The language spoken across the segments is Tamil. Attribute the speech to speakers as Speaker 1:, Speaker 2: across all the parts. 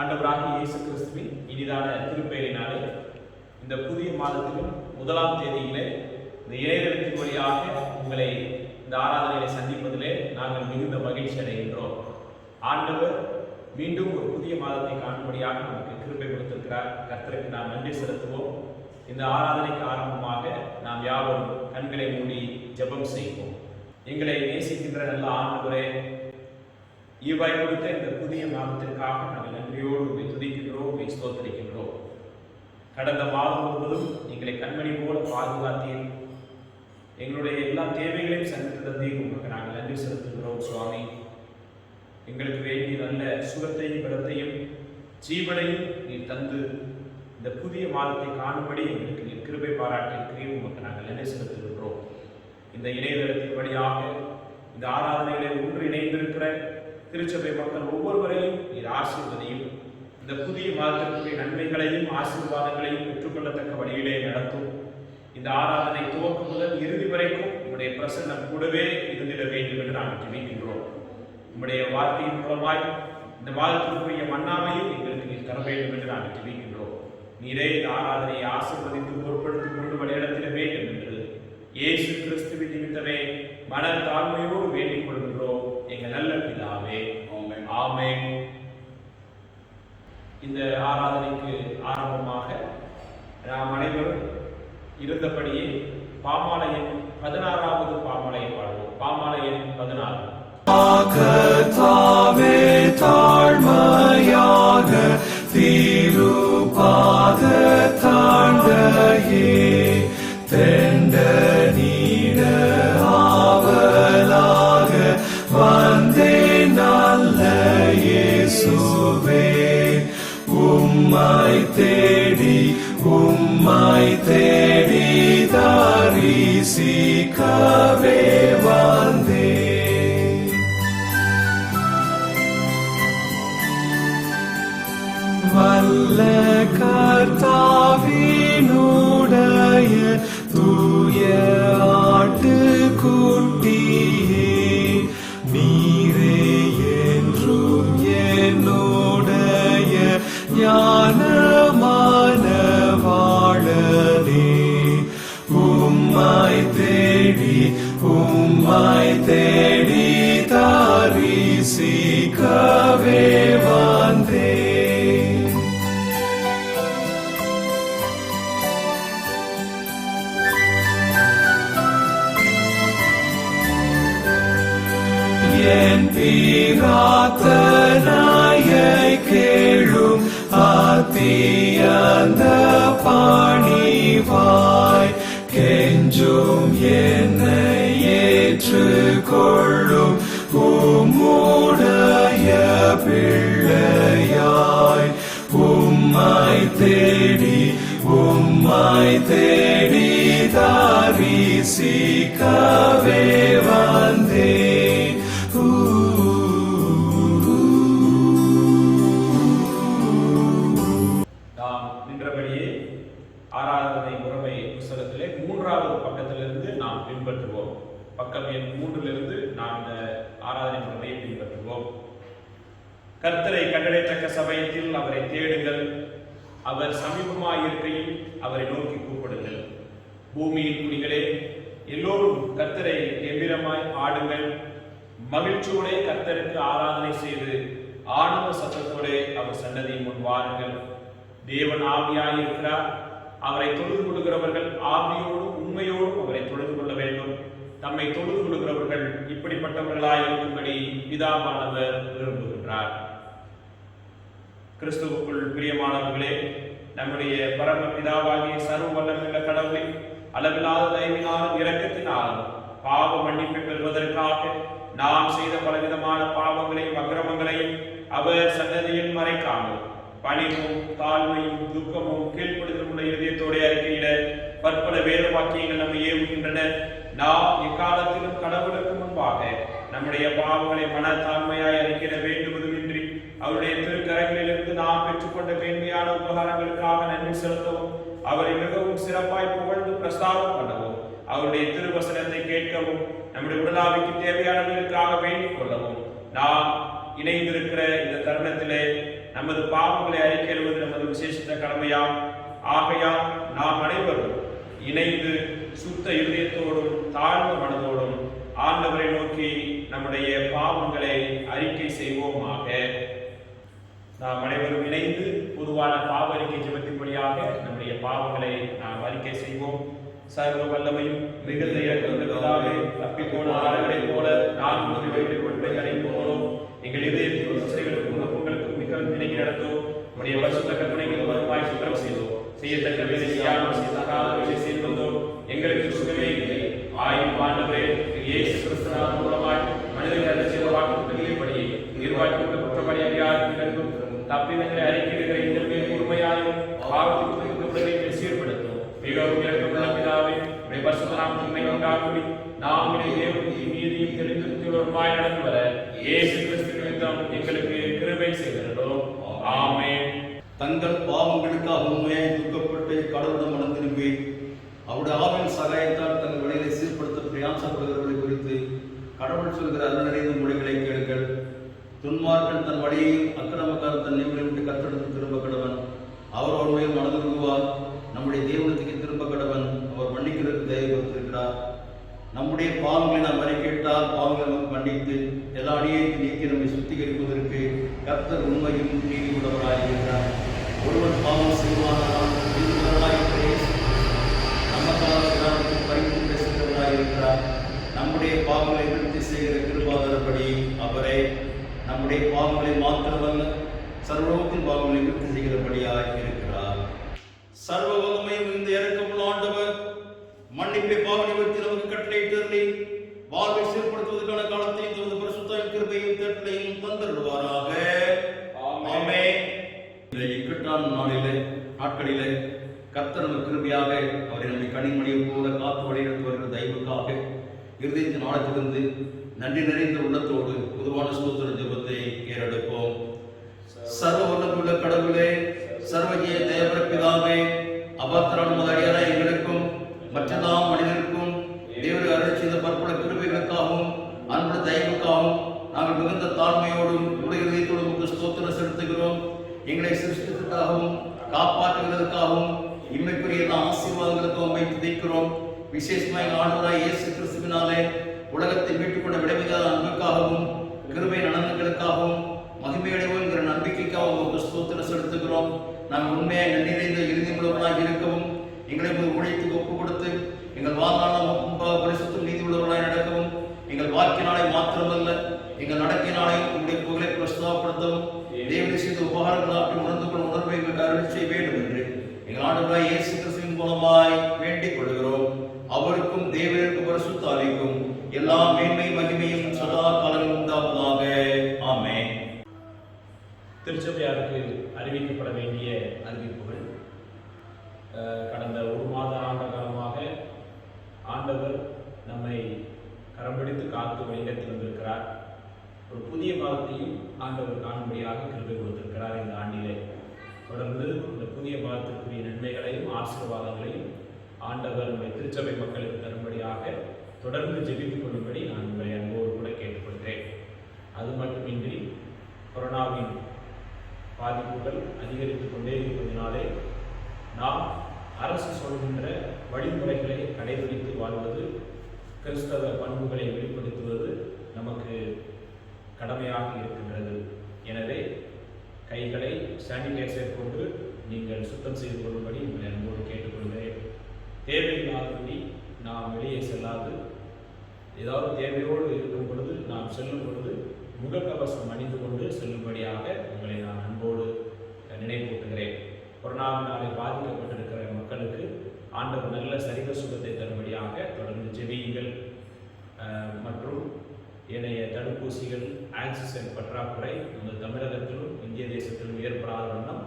Speaker 1: ஆண்டவராகிய இயேசு கிறிஸ்துவின் இனிதான திருப்பெயரினாலே இந்த புதிய மாதத்திலும் 1ஆம் தேதியிலே இந்த இணையதளத்தின் வழியாக உங்களை இந்த ஆராதனையை சந்திப்பதிலே நாங்கள் மிகுந்த மகிழ்ச்சி அடைகின்றோம். ஆண்டவர் மீண்டும் ஒரு புதிய மாதத்தை காணும்படியாக நமக்கு கிருபை கொடுத்திருக்கிறார். கர்த்தருக்கு நாம் நன்றி செலுத்துவோம். இந்த ஆராதனைக்கு ஆரம்பமாக நாம் யாவரும் கண்களை மூடி ஜெபம் செய்வோம். எங்களை நேசிக்கின்ற நல்ல ஆண்டவரே, ஈவாய் கொடுத்த இந்த புதிய மாதத்திற்காக நாங்கள் நன்றியோடு துதிக்கின்றோம், ஸ்தோத்திரிக்கின்றோம். கடந்த மாதம் முழுவதும் எங்களை கண்மணி போல பாதுகாத்தீர். எங்களுடைய எல்லா தேவைகளையும் சந்தித்து தந்தீர். உங்களுக்கு நாங்கள் நன்றி செலுத்துகிறோம் சுவாமி. எங்களுக்கு வேண்டிய நல்ல சுகத்தையும் பலத்தையும் ஜீவனையும் நீர் தந்து இந்த புதிய மாதத்தை காணும்படி எங்களுக்கு நீர் கிருபை பாராட்டியிருக்கிறீர். உங்களுக்கு நாங்கள் நன்றி செலுத்துகின்றோம். இந்த இணையதளத்தின் வழியாக இந்த ஆராதனைகளை ஒன்று இணைந்திருக்கிற திருச்சபை மக்கள் ஒவ்வொருவரையும் நீர் ஆசீர்வதியும். இந்த புதிய மாதத்திற்குரிய நன்மைகளையும் ஆசீர்வாதங்களையும் பெற்றுக்கொள்ளத்தக்க வழியிலே நடத்தும். இந்த ஆராதனை துவக்கம் முதல் இறுதி வரைக்கும் உங்களுடைய பிரசன்னம் கூடவே இருந்திட வேண்டும் என்று நாங்கள் ஜெபிக்கின்றோம். உங்களுடைய வார்த்தையின் மூலமாய் இந்த மாதத்திற்குரிய மன்னாமையும் எங்களுக்கு நீர் தர வேண்டும் என்று நாங்கள் ஜெபிக்கின்றோம். நீரே இந்த ஆராதனையை ஆசீர்வதித்து பொருட்படுத்திக் கொண்டு வழிநடத்திட வேண்டும் என்று இயேசு கிறிஸ்துவின் நிமித்தமே மன தாழ்மையோடு வேண்டிக் கொள்கின்றோம் எங்கள் நல்ல பிதாவே, ஆமென். இந்த ஆராதனைக்கு ஆரம்பமாக நாம் அனைவரும் இருந்தபடியே பாமாலையின் 16வது பாமாலையை பாடுவோம். பாமாலையின் 16.
Speaker 2: கர்த்தாவே தாழ்மையாக திருப்பாத தாழ்ந்தையே தெண்ட நீட ஆவலாக வந்தே நல்ல இயேசுவே, உம்மை தேடி தரிசிக்கவே வந்தே. வல்ல கர்த்தாவினுடைய தூய ஆட்டுக்குட்டியே, நீரே என்றும் என்னுடைய ஞானமான வாழலே, உம்மை தேடி தரிசிக்கவே வந்தே. என் பிரார்த்தனையை கேளும் அத்தியந்த பணிவாய் கெஞ்சும் என்னை ஏற்றுக்கொள்ளும் உம்முடைய பிள்ளையாய், உம்மை தேடி தரிசிக்கவே வந்தே.
Speaker 1: நாம் நின்றபடியே ஆராதனை முறைமை புத்தகத்திலே 3வது பக்கத்திலிருந்து நாம் பின்பற்றுவோம். பக்கம் எண் 3லிருந்து நாம் இந்த ஆராதனை முறைமையை பின்பற்றுவோம். கர்த்தரை கண்டடைத்தக்க சமயத்தில் அவரை தேடுங்கள், அவர் சமீபமாயிருக்கையில் அவரை நோக்கி கூப்பிடுங்கள். பூமியின் குடிகளே, எல்லோரும் கர்த்தரை கெம்பீரமாய் ஆடுங்கள். மகிழ்ச்சியோட கர்த்தருக்கு ஆராதனை செய்து ஆனந்த சத்தத்தோட அவர் சன்னதியின் முன் வாருங்கள். தேவன் ஆவியாயிருக்கிறார். அவரை தொழுது கொள்கிறவர்கள் ஆவியோடும் உண்மையோடும் அவரை தொழுது கொள்ள வேண்டும். தம்மை தொழுது கொள்கிறவர்கள் இப்படிப்பட்டவர்களாயிருக்கும்படி பிதாவானவர் விரும்புகின்றார். கிறிஸ்துவுக்குள் பிரியமானவர்களே, நம்முடைய பரம பிதாவாகிய சர்வ வல்லமையுள்ள கடவுளை அளவில்லாத தயவினாலும் இரக்கத்தினாலும் பாவ மன்னிப்பை பெறுவதற்காக நாம் செய்த பலவிதமான பாவங்களையும் அக்கிரமங்களையும் அவர் சன்னதியில் மறைக்காமல் பணிவும் தாழ்மையும் துக்கமும் கீழ்ப்படுதலும் உள்ள இதயத்தோட அறிக்கையிட பற்பல வேத வாக்கியங்கள் நம்மை ஏவுகின்றன. நாம் எக்காலத்திலும் கடவுளுக்கு முன்பாக நம்முடைய பாவங்களை மனத்தாழ்மையாய் அறிக்கையிட வேண்டுவதுமின்றி அவருடைய திருக்கரங்களிலிருந்து நாம் பெற்றுக்கொண்ட மேன்மையான உபகாரங்களுக்காக நன்றி செலுத்தவும், அவரை மிகவும் சிறப்பாய் புகழ்ந்து பிரஸ்தாபம் பண்ணவும், அவருடைய திருவசனத்தை கேட்கவும், நம்முடைய உடலாவிக்கு தேவையானவர்களுக்காக வேண்டிக் கொள்ளவும் நாம் இணைந்திருக்கிற இந்த தருணத்திலே நமது பாவங்களை அறிக்கையிடுவது நமது விசேஷித்த கடமையாம். ஆகையால் நாம் அனைவரும் இணைந்து சுத்த இதயத்தோடும் தாழ்ந்த மனதோடும் ஆண்டவரை நோக்கி நம்முடைய பாவங்களை அறிக்கை செய்வோமாக. நாம் அனைவரும் இணைந்து பொதுவான பாவ அறிக்கை ஜெபத்தின்படியாக நம்முடைய பாவங்களை நாம் அறிக்கை செய்வோம். சர்வ வல்லமையும் மிகுந்த இரக்கமுள்ளவராகவே, தப்பிப்போன ஆறுகளை போல நான் உங்களை அடைப்போம். எங்கள் இதயத்தின் பிரச்சனைகளுக்கும் நோக்கங்களுக்கும் மிகவும் இணங்கி நடத்தும். நம்முடைய பரிசுத்த கற்பனைகள் வருவாய் சுத்தம் செய்தோம். செய்யத்தக்க வேலை செய்யாமல் செய்தகாத வேலை செய்து வந்தோம். எங்களுக்கு சுகமே இல்லை. ஆயும் ஆண்டவரே, இயேசு கிறிஸ்துவின் மூலமாய் மனிதர்கள் செய்த வாக்குறுதிகளின்படி நிர்வாகித்த குற்றப்படி அதிகாரத்திலிருந்தும் தப்பிதங்களை அறிக்கையிடுகிற இந்த பேர் பொறுமையாயும் பாவத்திற்கு உடலை சீர்படுத்தும். மிகவும் இரக்கமுள்ள பிதாவே, உடைய பரிசுத்த நாமத்தை உண்டாக்கும்படி நாம் தேவனுக்கு நீதியும் தெரிந்துள்ளவருமாய் நடந்து வர இயேசு கிறிஸ்து நிமித்தம் எங்களுக்கு கிருபை செய்கிறோம். ஆமென்.
Speaker 3: தங்கள் பாவங்களுக்காக உண்மையாய் துக்கப்பட்டு கடவுளிடம் மனம் திரும்பி அவருடைய ஆவின் சகாயத்தால் தங்கள் வழிகளை சீர்படுத்த பிரயாசப்படுகிறவர்களை குறித்து கடவுள் சொல்கிற அருள் நிறைந்த மொழிகளை கேளுங்கள். துன்மார்க்கன் தன் வழியையும் அக்கிரமக்காரன் தன் நியமங்களை விட்டு கத்தெடுத்து திரும்ப கடவன். அவர் ஒருமையில் மனதிருவார். நம்முடைய தேவனத்துக்கு திரும்ப கடவன். அவர் மன்னிக்கிறதுக்கு தயவு கொடுத்திருக்கிறார். நம்முடைய பாவங்களை நாம் அறிக்கையிட்டால் பாவங்களை நமக்கு மன்னித்து எல்லா அடியையும் நீக்கி நம்மை சுத்திகரிப்பதற்கு கர்த்தர் உண்மையும் நீதி உள்ளவராயிருக்கிறார். ஒருவன் பாவம் செய்வானால் நமக்காக பரிந்து பேசுகிறவராயிருக்கிறார். நம்முடைய பாவங்களை விருத்தி செய்கிற கிருபாதாரப்படி அவரே நம்முடைய பாவங்களை மாத்திரமல்ல சர்வலோகத்தின் பாவங்களை விருத்தி செய்கிறபடியாய் இருக்கிறார். சர்வ வல்லமையும் இந்த இரக்கமுள்ள ஆண்டவர் மன்னிப்பை பாவ நிவர்த்தி நமக்கு கட்டளையிட்டு வாழ்வை சீர்படுத்துவதற்கான காலத்தையும் தமது பரிசுத்த கிருபையும் கட்டளையும் தந்தருவாராக. ஆமென். இந்த இக்கட்டான நாட்களிலே கர்த்தர் நமக்கு கிருபையாக அவரை நம்மை கனிமணியை போல காத்து வழிநடத்தி வருகிற தெய்வக்காக இருதயத்தின் ஆழத்திலிருந்து நன்றி நிறைந்த உள்ளத்தோடு பொதுவான ஸ்தோத்திர ஜெபத்தை ஏறெடுப்போம். சர்வ வல்லமையுள்ள கடவுளே, சர்வஜீய தேவர பிதாவே, அபாத்திரான அடியாராய் எங்களுக்கும் மற்றதாம் மனிதருக்கும் தேவரை அருள் செய்த பற்பல கிருபைகளுக்காகவும் அன்பு தயவுக்காகவும் நாங்கள் மிகுந்த தாழ்மையோடும் உலகத்தோடும் ஸ்தோத்திரம் செலுத்துகிறோம். எங்களை சிருஷ்டித்ததற்காகவும் காப்பாற்றுவதற்காகவும் இம்மைக்குரிய ஆசீர்வாதங்களுக்காகவும் வைத்து தைக்கிறோம். விசேஷமாக ஆண்டவராய் இயேசு கிறிஸ்துவினாலே உலகத்தை மீட்டுக் கொண்ட விடைவில்லாத அன்புக்காகவும் கிருபை நலன்களுக்காகவும் மகிமையடைவோங்கிற நம்பிக்கைக்காகவும் ஸ்தோத்திரம் செலுத்துகிறோம். நாங்கள் உண்மையாக நன்றி நிறைந்த இறுதி உள்ளவர்களாக இருக்கவும் எங்களை ஊழியத்துக்கு ஒப்புக் கொடுத்து எங்கள் வாழ்நாளும் பரிசுத்தம் நீதி உள்ளவர்களாக நடக்கவும் எங்கள் வாழ்க்கையினாலே மாத்திரமல்ல எங்கள் நடக்கையினாலையும் உங்களுடைய புகழை பிரஸ்தாபப்படுத்தவும் தேவனை செய்த உபகாரங்களாக உணர்ந்து கொள்ளும் உணர்வை எங்களுக்கு அருள் செய்ய வேண்டும் என்று எங்கள் ஆண்டவராய் இயேசு கிறிஸ்துவின் மூலமாய் வேண்டிக் கொள்கிறோம். அவருக்கும் தேவனுக்கும் பரிசுத்த ஆவிக்கும் எல்லா மேன்மை மகிமையும் சதா காலமும் உண்டாவதாக. ஆமென்.
Speaker 1: திருச்சபையாருக்கு அறிவிக்கப்பட வேண்டிய அறிவிப்புகள். கடந்த ஒரு மாத ஆண்ட காலமாக ஆண்டவர் நம்மை கரம் பிடித்து காத்து வழிநடத்தி வந்திருக்கிறார். ஒரு புதிய மாதத்தையும் ஆண்டவர் காணும்படியாக கிருபை கொடுத்திருக்கிறார். இந்த ஆண்டிலே தொடர்ந்து இந்த புதிய மாதத்திற்குரிய நன்மைகளையும் ஆசீர்வாதங்களையும் ஆண்டவர் நம்முடைய திருச்சபை மக்களுக்கு தரும்படியாக தொடர்ந்து ஜெபித்துக் கொள்ளும்படி நான் உங்களை அன்போடு கூட கேட்டுக்கொள்கிறேன். அது மட்டுமின்றி கொரோனாவின் பாதிப்புகள் அதிகரித்துக் கொண்டே இருப்பதினாலே நாம் அரசு சொல்கின்ற வழிமுறைகளை கடைபிடித்து வாழ்வது, கிறிஸ்தவ பண்புகளை வெளிப்படுத்துவது நமக்கு கடமையாக இருக்கின்றது. எனவே கைகளை சானிடைசர் கொண்டு நீங்கள் சுத்தம் செய்து கொள்ளும்படி உங்களை அன்போடு கேட்டுக்கொள்கிறேன். தேவையில்லாதபடி நாம் வெளியே செல்லாது, ஏதாவது தேவையோடு இருக்கும் பொழுது நாம் செல்லும் பொழுது முகக்கவசம் அணிந்து கொண்டு செல்லும்படியாக உங்களை நான் அன்போடு நினைவூட்டுகிறேன். கொரோனாவினாலே பாதிக்கப்பட்டிருக்கிற மக்களுக்கு ஆண்டவர் நல்ல சரீர சுகத்தை தரும்படியாக தொடர்ந்து ஜெபியுங்கள். மற்றும் ஏனைய தடுப்பூசிகள் ஆக்சிஜன் பற்றாக்குறை நமது தமிழகத்திலும் இந்திய தேசத்திலும் ஏற்படாத வண்ணம்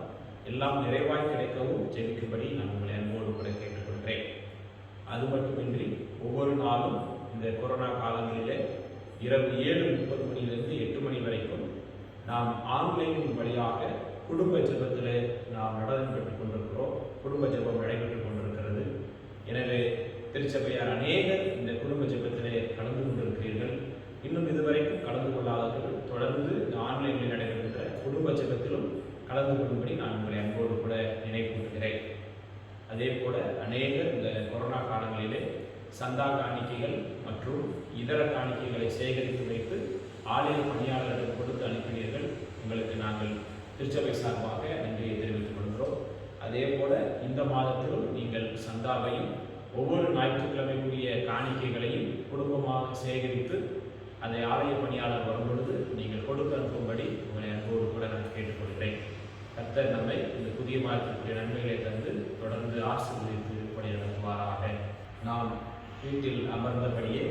Speaker 1: எல்லாம் நிறைவாய் கிடைக்கவும் ஜெபிக்கும்படி நான் உங்களை அன்போடு கூட கேட்டுக்கொள்கிறேன். அது மட்டுமின்றி ஒவ்வொரு நாளும் இந்த கொரோனா காலங்களிலே இரவு 7:30 மணியிலிருந்து 8 மணி வரைக்கும் நாம் ஆன்லைன் வழியாக குடும்ப ஜெபத்தில் நாம் நடனம் பெற்றுக் கொண்டிருக்கிறோம். குடும்ப ஜெபம் நடைபெற்றுக் கொண்டிருக்கிறது. எனவே திருச்சபையார் அநேகர் இந்த குடும்ப ஜெபத்திலே கலந்து கொண்டிருக்கிறீர்கள். இன்னும் இதுவரைக்கும் கலந்து கொள்ளாதவர்கள் தொடர்ந்து இந்த ஆன்லைனில் நடைபெறுகின்ற குடும்ப ஜெபத்திலும் சந்தா காணிக்கைகள் மற்றும் இதர காணிக்கைகளை சேகரித்து வைத்து ஆலய பணியாளர்கள் கொடுத்து அனுப்பினீர்கள். உங்களுக்கு நாங்கள் திருச்சபை சார்பாக நன்றியை தெரிவித்துக் கொள்கிறோம். அதே போல இந்த மாதத்திலும் நீங்கள் சந்தாவையும் ஒவ்வொரு ஞாயிற்றுக்கிழமைக்குரிய காணிக்கைகளையும் குடும்பமாக சேகரித்து அதை ஆலய பணியாளர் வரும்பொழுது நீங்கள் கொடுத்து அனுப்பும்படி உங்களை அன்போடு கூட நான் கேட்டுக்கொள்கிறேன். கர்த்தர் நம்மை இந்த புதிய மாதத்திற்குரிய நன்மைகளை தந்து தொடர்ந்து ஆசீர்வதித்து படி நடத்துவாராக. நாம் வீட்டில் அமர்ந்தபடியே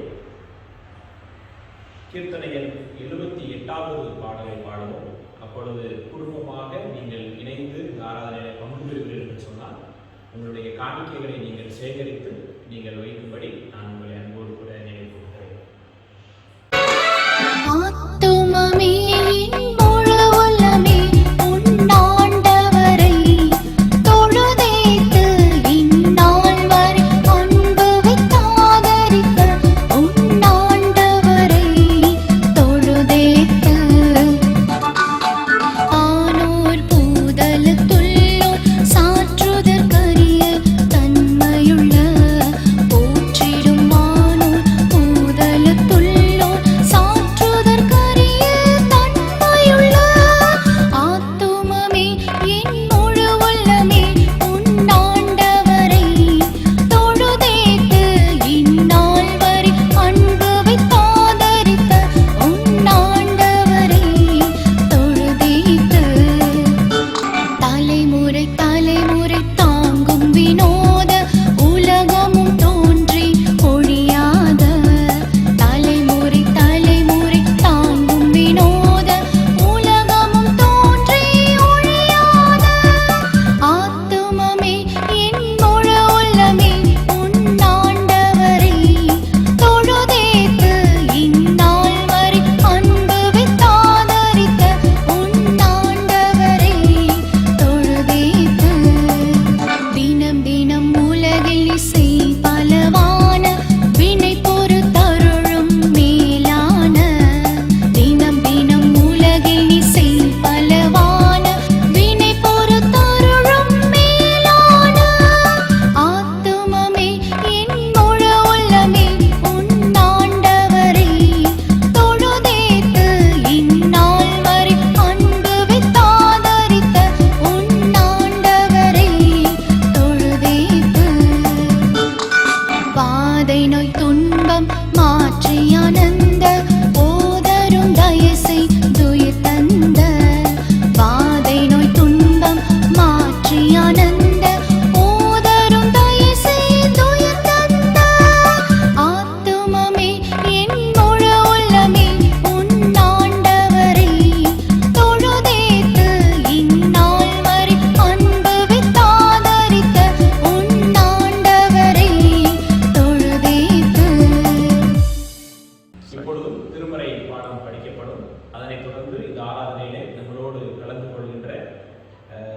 Speaker 1: கீர்த்தனைகள் 78வது பாடலை பாடுவோம். அப்பொழுது குடும்பமாக நீங்கள் இணைந்து இந்த ஆராதனையை பங்கு பெறுவீர்கள் என்று சொன்னால் உங்களுடைய காணிக்கைகளை நீங்கள் சேகரித்து நீங்கள் வைக்கும்படி நான் உங்களை அன்போடு கூட நினைவு கொடுக்கிறேன்.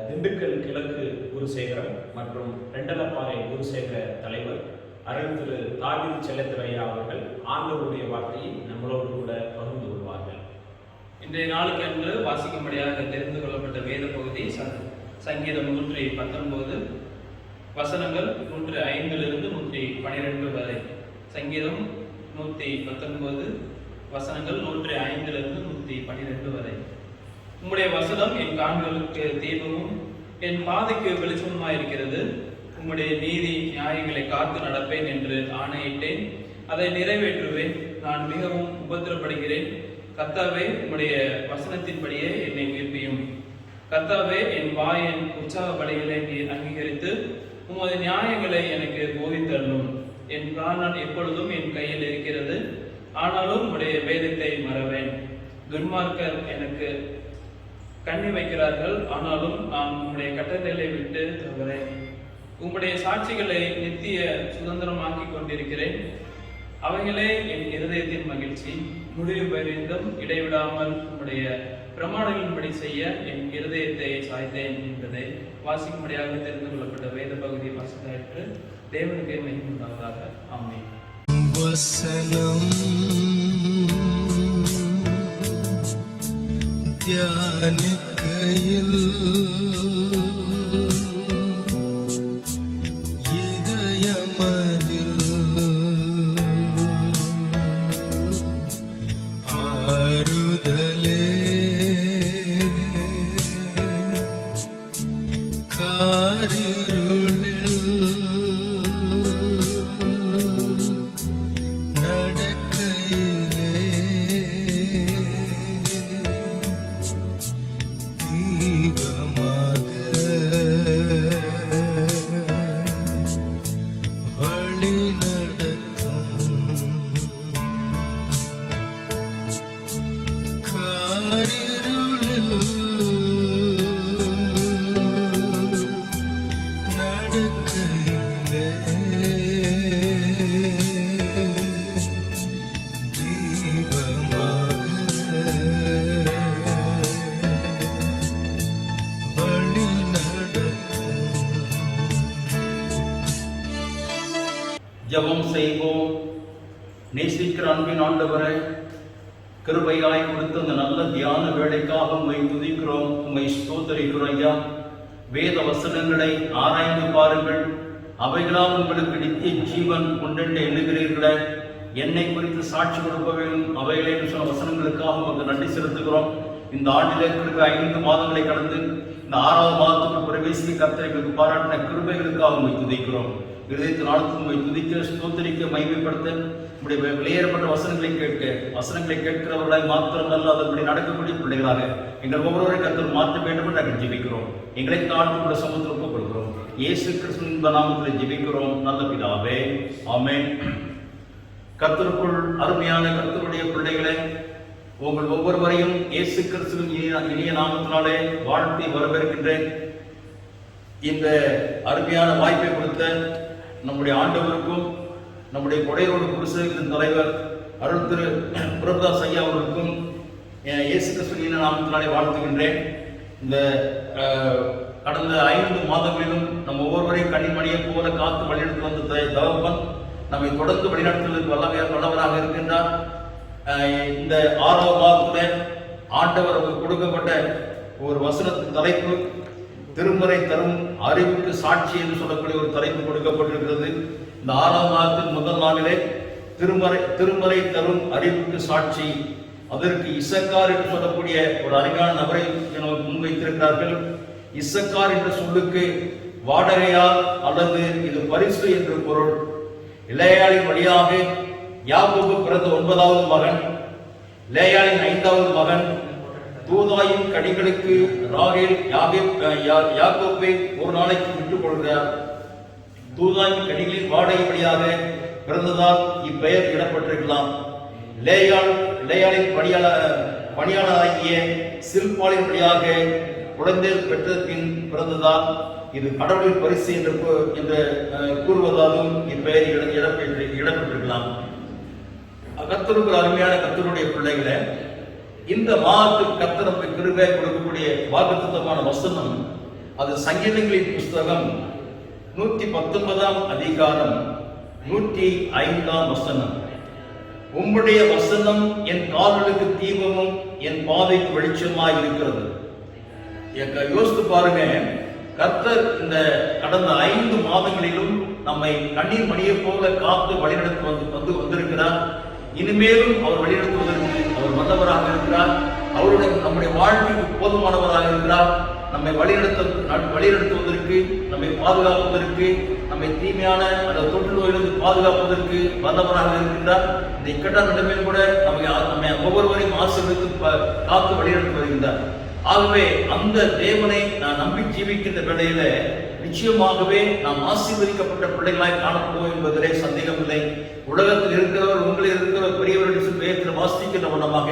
Speaker 1: திண்டுக்கல் கிழக்கு குருசேகரம் மற்றும் ரெண்டலப்பாறை குருசேகர தலைவர் அருள் திரு தாவீது செல்லத்துரையா அவர்கள் ஆண்டவருடைய வார்த்தையை நம்மளோடு கூட பகிர்ந்து கொள்வார்கள்.
Speaker 4: இன்றைய நாளுக்கு அன்று வாசிக்கும்படியாக தெரிந்து கொள்ளப்பட்ட வேத பகுதி சங்கீதம் 119 வசனங்கள் 105 112 வரை. சங்கீதம் 119 வசனங்கள் 105 112 வரை. உம்முடைய வசனம் என் காண்களுக்கு தீபமும் என் பாதைக்கு வெளிச்சமுமாயிருக்கிறது. உம்முடைய நீதி நியாயங்களை காத்து நடப்பேன் என்று ஆணையிட்டேன், அதை நிறைவேற்றுவேன். நான் மிகவும் உபத்திரப்படுகிறேன். கர்த்தாவே, உம்முடைய வசனத்தின்படியே என்னை உயிர்ப்பியும். கர்த்தாவே, என் வாயின் உற்சாக பலிகளை நீர் அங்கீகரித்து உமது நியாயங்களை எனக்கு போதித்தள்ளும். என் பிராணன் எப்பொழுதும் என் கையில் இருக்கிறது, ஆனாலும் உம்முடைய வேதத்தை மறவேன். துன்மார்க்கர் எனக்கு கண்ணி வைக்கிறார்கள், ஆனாலும் நான் உம்முடைய கட்டளைகளை விட்டு தவறேன். உம்முடைய சாட்சிகளை நித்திய சுதந்திரமாக்கி கொண்டிருக்கிறேன். அவைகளே என் இருதயத்தின் மகிழ்ச்சி. முடிவு பரியந்தம் இடைவிடாமல் உம்முடைய பிரமாணங்களின்படி செய்ய என் இருதயத்தை சாய்த்தேன் என்பதை வாசிக்கும்படியாக தெரிந்து கொள்ளப்பட்ட வேத பகுதி வாசித்தாயிற்று. தேவனுக்கு மகிமை உண்டாவதாக. ஆமென்.
Speaker 2: வசனம் தியானிக்கையில் இதயமதில்
Speaker 3: ஜெபம் செய்வோம். நேசிக்கிற அன்பின் ஆண்டவரை, கிருபையாய் கொடுத்த அந்த நல்ல தியான வேலைக்காக உம்மை துதிக்கிறோம், உம்மை ஸ்தோத்தரிக்கிறோம் ஐயா. வேத வசனங்களை ஆராய்ந்து பாருங்கள், அவைகளால் உங்களுக்கு நித்திய ஜீவன் உண்டென்று எண்ணுகிறீர்களே. என்னை குறித்து சாட்சி கொடுக்க வேண்டும் அவைகளை சொன்ன வசனங்களுக்காக உங்களுக்கு நன்றி செலுத்துகிறோம். இந்த ஆண்டிலே கிருபை 5 மாதங்களை கடந்து இந்த 6வது மாதத்துக்கு பிரவேசிக்க கர்த்தர் எங்களுக்கு பாராட்டின கிருபைகளுக்காக உம்மை துதிக்கிறோம். இதயத்தில் ஆழ்த்து உம்மை துதிக்க, ஸ்தோத்தரிக்க, மகிமைப்படுத்த, நம்முடைய வெளியேறப்பட்ட வசனங்களை கேட்கிறவர்களாய் மாத்திரமல்ல, அதன்படி நடக்கக்கூடிய பிள்ளைகளாக எங்கள் ஒவ்வொருவரையும் கர்த்தர் மாற்ற வேண்டும் என்று நாங்கள் ஜெபிக்கிறோம். எங்களை தாழ்த்து உள்ள சமூகத்தில் ஒப்புக்கொள்கிறோம். இயேசு கிறிஸ்துவின் நாமத்தில் ஜெபிக்கிறோம் நல்ல பிதாவே, ஆமென். கர்த்தருக்குள் அருமையான கர்த்தருடைய பிள்ளைகளே, உங்கள் ஒவ்வொருவரையும் இயேசு கிறிஸ்துவின் இனிய நாமத்தினாலே வாழ்த்தி வரவேற்கின்றேன். இந்த அருமையான வாய்ப்பை கொடுத்த நம்முடைய ஆண்டவருக்கும் நம்முடைய கொடையோடு குருசேகரின் தலைவர் அருள் திரு பிரபுதாஸ் ஐயா அவர்களுக்கும் இயேசு கிறிஸ்துவின் நாமத்தினாலே வாழ்த்துகின்றேன். இந்த கடந்த 5 மாதங்களிலும் நம் ஒவ்வொருவரையும் கண்ணிமணியை போல காத்து வழிநடத்தி வந்த தகப்பன் நம்மை தொடர்ந்து வழிநடத்துவதற்கு வல்லவராக இருக்கின்றார். இந்த 6வது மாதத்தில் ஆண்டவர் கொடுக்கப்பட்ட ஒரு வசனத்தின் தலைப்பு திருமறை தரும் அறிவுக்கு சாட்சி என்று சொல்லக்கூடிய ஒரு தலைப்பு கொடுக்கப்பட்டிருக்கிறது. இந்த 6வது மாதத்தின் முதல் நாளிலே திருமறை தரும் அறிவுக்கு சாட்சி, அதற்கு இசக்கார் என்று சொல்லக்கூடிய ஒரு அருமையான நபரை முன்வைத்திருக்கிறார்கள். இசக்கார் என்ற சொல்லுக்கு வாடகையால் அல்லது இது பரிசு என்று பொருள். லேயாளின் வழியாக யாக்கோபு பிறந்த 9வது மகன், லேயாளின் 5வது மகன். தூதாயின் கனிகளுக்கு ராகேல் யாக்கோப்பை ஒரு நாளைக்கு விட்டுக் கொள்கிறார். தூதாயின் கனிகளின் வாடகை வழியாக பிறந்ததால் இப்பெயர் இடப்பட்டிருக்கலாம். லேயாளின் பணியாளராகிய சில்பாலின் வழியாக குழந்தை பெற்ற பின் பிறந்ததால் இது கடவுளின் பரிசு என்று கூறுவதாலும் இப்பெயர் இடம்பெற்றிருக்கலாம். கர்த்தருக்கு அருமையான கர்த்தருடைய பிள்ளைகளை, இந்த மாதத்துக்கு கர்த்தர் நமக்கு கிருபை கொடுக்கக்கூடிய வாக்குத்தத்தமான வசனம் அது சங்கீதங்களின் புஸ்தகம் 119ஆம் அதிகாரம் 105ஆம் வசனம். உம்முடைய வசனம் என் கால்களுக்கு தீபமும் என் பாதைக்கு வெளிச்சமாய் இருக்கிறது. யோசித்து பாருங்க, கர்த்தர் இந்த கடந்த 5 மாதங்களிலும் நம்மை கண்ணீர் மணியை போல காத்து வழிநடத்தி வந்திருக்கிறார். இனிமேலும் அவர் வழிநடத்துவதற்கு அவர் வல்லவராக இருக்கிறார். அவருடைய நம்முடைய வாழ்க்கைக்கு போதுமானவராக இருக்கிறார். நம்மை வழிநடத்துவதற்கு, நம்மை பாதுகாப்பதற்கு, நம்மை தீமையான அந்த தொற்று நோயிலிருந்து பாதுகாப்பதற்கு வல்லவராக இருக்கின்றார். இந்த இக்கட்டான நிலைமையில் கூட நம்மை ஒவ்வொருவரையும் ஆசீர்வதித்து காத்து வழிநடத்தி வருகின்றார். ஆகவே அந்த தேவனை நான் நம்பி ஜீவிக்கின்ற வேளையில நிச்சயமாகவே நாம் ஆசீர்வதிக்கப்பட்ட பிள்ளைகளாய் காணப்படுவோம் என்பதிலே சந்தேகமில்லை. உலகத்தில் இருக்கிறவர், உங்களில் இருக்கிறவர் பெரியவர்கள் வாசிக்கின்ற வண்ணமாக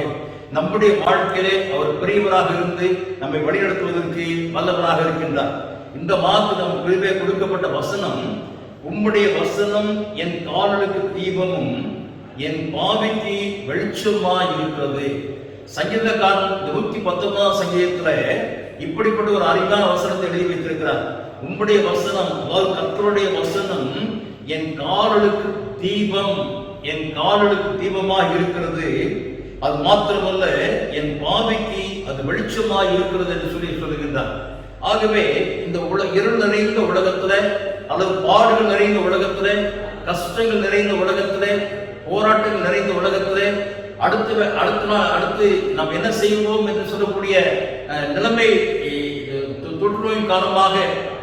Speaker 3: நம்முடைய வாழ்க்கையிலே அவர் பெரியவராக இருந்து நம்மை வழிநடத்துவதற்கு வல்லவராக இருக்கின்றார். இந்த மாதத்தில் நமக்கு கிருபை கொடுக்கப்பட்ட வசனம், உம்முடைய வசனம் என் கால்களுக்கு தீபமும் என் பாதைக்கு வெளிச்சமாய் இருக்கிறது. சங்கீதக்காரன் 119ஆம் சங்கீதத்துல இப்படிப்பட்ட ஒரு அருமையான வசனத்தை எழுதி வைத்திருக்கிறார். உம்முடைய வசனம், அதாவது கர்த்தருடைய வசனம் என் கால்களுக்கு தீபம், என் கால்களுக்கு தீபமாய் இருக்கிறது. அது மாத்திரமல்ல, என் பாதைக்கு அது வெளிச்சமாய் இருக்கிறது என்று சொல்லுகின்றார். ஆகவே இந்த இருள் நிறைந்த உலகத்துல, அல்லது பாடுகள் நிறைந்த உலகத்துல, கஷ்டங்கள் நிறைந்த உலகத்துல, போராட்டங்கள் நிறைந்த உலகத்துல, அடுத்து நாம் என்ன செய்வோம் என்று சொல்லக்கூடிய நிலைமை, தொற்றுநோயின் காரணமாக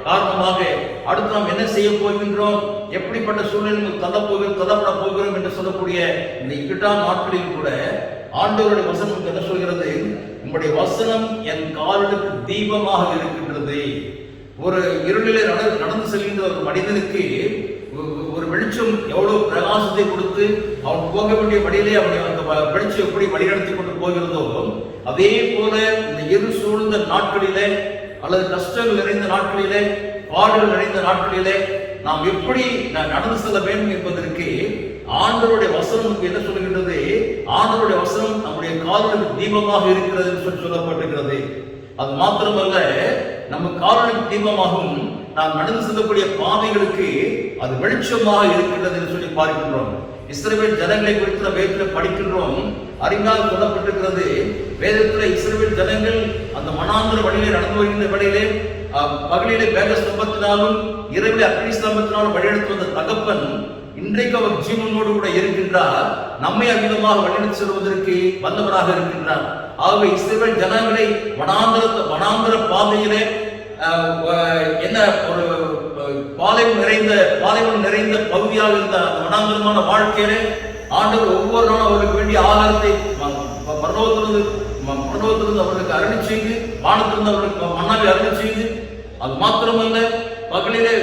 Speaker 3: காரணமாக அடுத்து நாம் என்ன செய்ய போகின்றோம், எப்படிப்பட்ட சூழ்நிலையில் தள்ளப்பட போகிறோம் என்று சொல்லக்கூடிய இந்த இக்கட்டான நாட்களில் கூட ஆண்டவருடைய வசனம் என்ன சொல்கிறது, உங்களுடைய வசனம் என் காலுக்கு தீபமாக இருக்கின்றது. ஒரு இருளிலே நடந்து செல்கின்ற ஒரு மனிதனுக்கு ஒரு வெளிச்சம் எவ்வளவு பிரகாசத்தை கொடுத்து அவன் போக வேண்டிய வழியிலே அவனை அந்த வெளிச்சம் எப்படி வழிநடத்தி கொண்டு போகிறதோ, அதே போல இந்த இரு சூழ்ந்த நாட்களிலே அல்லது கஷ்டங்கள் நிறைந்த நாட்களிலே, பாடுகள் நிறைந்த நாட்களிலே நாம் எப்படி நடந்து செல்ல வேண்டும் என்பதற்கு ஆண்டவருடைய வசனம் என்ன சொல்கின்றது, ஆண்டவருடைய வசனம் நம்முடைய கால்களுக்கு தீபமாக இருக்கிறது என்று சொல்லப்பட்டிருக்கிறது. அது மாத்திரமல்ல, நம்ம கால்களுக்கு தீபமாகவும் நாம் நடந்து செல்லக்கூடிய பாதைகளுக்கு அது வெளிச்சமாக இருக்கின்றது என்று சொல்லி பார்க்கின்றோம். இஸ்ரவேல் ஜனங்களை குறித்து வேதத்தில் படிக்கின்றோம். அறிஞால் சொல்லப்பட்டிருக்கிறது, வேதத்தில் இஸ்ரவேல் ஜனங்கள் அந்த வனாந்தர வழியிலே நடந்து வருகின்ற வழியிலே பகலிலே மேக ஸ்தம்பத்தினாலும் இரவிலே அக்னி ஸ்தம்பத்தினாலும் வழிநடத்தி வந்த தகப்பன் இன்றைக்கு அவர் ஜீவனோடு கூட இருக்கின்றார். நம்மை அமிதமாக வழிநடத்தி செல்வதற்கு வல்லவராக இருக்கின்றார். ஆகவே இஸ்ரவேல் ஜனங்களை வனாந்தர பாதையிலே என்ன ஒரு பாலைவனம் நிறைந்த பகுதியாக இருந்த அந்த வனாந்தரமான வாழ்க்கையிலே ஆண்டவர் ஒவ்வொரு நாளும் அவர்களுக்கு வேண்டிய ஆகாரத்தை பரலோகத்திலிருந்து அவர்களுக்கு அருளி செய்து, வானத்திலிருந்து அவர்களுக்கு மன்னாவை அருளி செய்து, அது மாத்திரமல்ல பகலிலே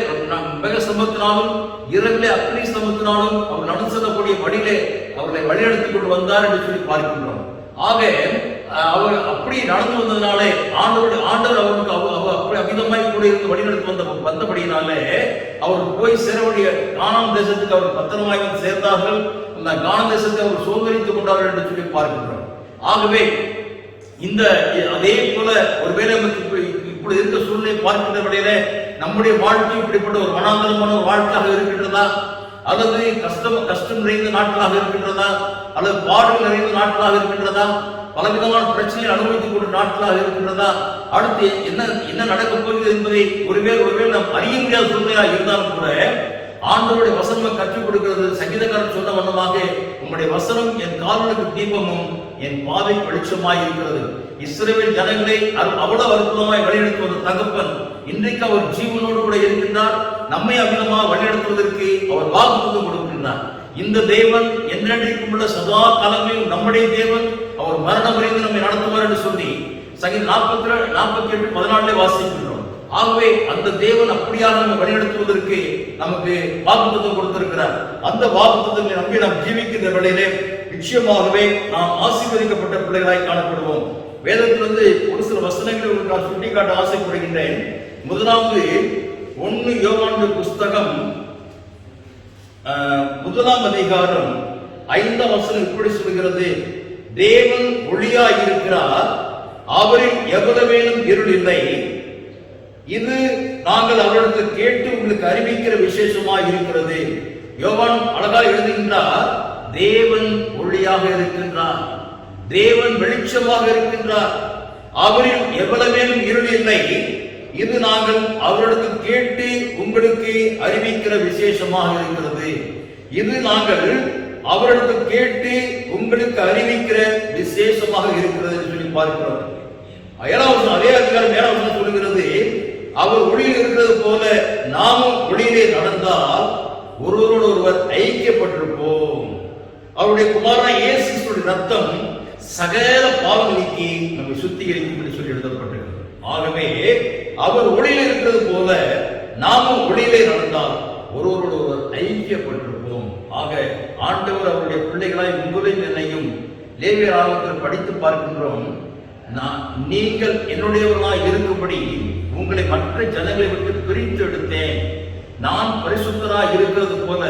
Speaker 3: மிக ஸ்தம்பத்தினாலும் இரவிலே அக்னி ஸ்தம்பத்தினாலும் அவர் நடந்து செல்லக்கூடிய வழியிலே அவர்களை வழிநடத்தி கொண்டு வந்தார் என்று சொல்லி பார்க்கின்றோம். ஆக அவர் அப்படி நடந்து வந்ததுனாலே ஆண்டவர் அவருக்கு அப்படி அமிதமாய் கூட இருந்து வழிநடத்தி வந்தபடியினாலே அவருக்கு போய் சேர வேண்டிய கானான் தேசத்துக்கு அவர் பத்திரமாய் வந்து சேர்ந்தார்கள். அந்த கானான் தேசத்தை அவர் சுதந்திரித்துக் கொண்டார்கள் என்று சொல்லி பார்க்கின்றோம். ஆகவே இந்த அதே போல ஒருவேளை நமக்கு இப்படி இருக்க சூழ்நிலை பார்க்கின்ற வழியிலே நம்முடைய வாழ்க்கை இப்படிப்பட்ட ஒரு வனாந்தரமான ஒரு வாழ்க்கையாக இருக்கின்றதா, அல்லது கஷ்டம் நிறைந்த நாட்களாக இருக்கின்றதா, அல்லது பாடுகள் நிறைந்த நாட்களாக இருக்கின்றதா, பலவிதமான பிரச்சனையை அனுபவித்துக் கொண்ட நாட்களாக இருக்கின்றதா, அடுத்து என்ன நடக்கப் போகிறது என்பதை ஒருவேளை நாம் அறிய முடியாத சூழ்நிலையாக இருந்தாலும் கூட ஆண்டவருடைய வசனம் கற்றுக் கொடுக்கிறது. சங்கீதக்காரன் சொன்ன வண்ணமாக, உங்களுடைய வசனம் என் கால்களுக்கு தீபமும் என் பாதை வெளிச்சமாய் இருக்கிறது. இஸ்ரவேல் ஜனங்களை அவ்வளவு அற்புதமாய் வழிநடத்தி வந்த தகப்பன் இன்றைக்கு அவர் ஜீவனோடு கூட இருக்கின்றார். நம்மை அமிதமாக வழிநடத்துவதற்கு அவர் வாக்குறுதி கொடுக்கின்றார். இந்த தேவன் என்றென்றைக்கும் உள்ள சதா காலங்களில் நம்முடைய தேவன், அவர் மரணம் வரைந்து நம்மை நடத்துவார் என்று சொல்லி சங்கீதம் 48:14 வாசிக்கின்றோம். ஆகவே அந்த தேவன் அப்படியாக நம்ம வழிநடத்துவதற்கு நமக்கு வாக்குறுதி கொடுத்திருக்கிறார். அந்த வாக்குறுதிகளை நம்பி நாம் ஜீவிக்கின்ற வேளையிலே நிச்சயமாகவே நாம் ஆசீர்வதிக்கப்பட்ட பிள்ளைகளாய் காணப்படுவோம். வேதத்திலிருந்து ஒரு சில வசனங்களை உங்களுக்கு நான் சுட்டிக்காட்ட ஆசைப்படுகின்றேன். முதலாவது 1 யோவான் புஸ்தகம் 1ஆம் அதிகாரம் 5ஆம் வசனம் இப்படி சொல்கிறது, தேவன் ஒளியாய் இருக்கிறார், அவரில் எவ்வளவேனும் இருள் இல்லை. இது நாங்கள் அவரிடத்தில் கேட்டு உங்களுக்கு அறிவிக்கிற விசேஷமாய் இருக்கிறது. யோவான் அழகாக எழுதுகின்றார், தேவன் ஒளியாக இருக்கின்றார், தேவன் வெளிச்சமாக இருக்கின்றார், அவரில் எவ்வளவேனும் இருள் இல்லை. இது நாங்கள் அவரிடத்தில் கேட்டு உங்களுக்கு அறிவிக்கிற விசேஷமாக இருக்கிறது. இது நாங்கள் அவரிடத்தில் கேட்டு உங்களுக்கு அறிவிக்கிற விசேஷமாக இருக்கிறது என்று சொல்லி பார்க்கிறோம். அதே அதிகாரம் 7 சொல்லுகிறது, அவர் ஒளியில் இருக்கிறது போல நாமும் ஒளியிலே நடந்தால் ஒருவரோடு ஒருவர் ஐக்கியப்பட்டிருப்போம். அவருடைய குமாரனாகிய இயேசுவின் ரத்தம் சகல பாவங்களுக்கு நம்மை சுத்திகரிக்கும் என்று சொல்லி எழுதப்பட்டிருக்கிறது. ஆகவே அவர் ஒளியில் இருக்கிறது போல நாமும் ஒளியிலே நடந்தால் ஒருவரோடு ஒருவர் ஐக்கியப்பட்டிருப்போம். ஆக ஆண்டவர் அவருடைய பிள்ளைகளாய் உங்களையும் என்னையும் லேவியர் ஆகமத்தில் படித்து பார்க்கின்றோம். நீங்கள் என்னுடையவர்களாய் இருக்கும்படி உங்களை மற்ற ஜனங்களை விட்டு பிரித்து எடுத்தேன். நான் பரிசுத்தராய் இருக்கிறது போல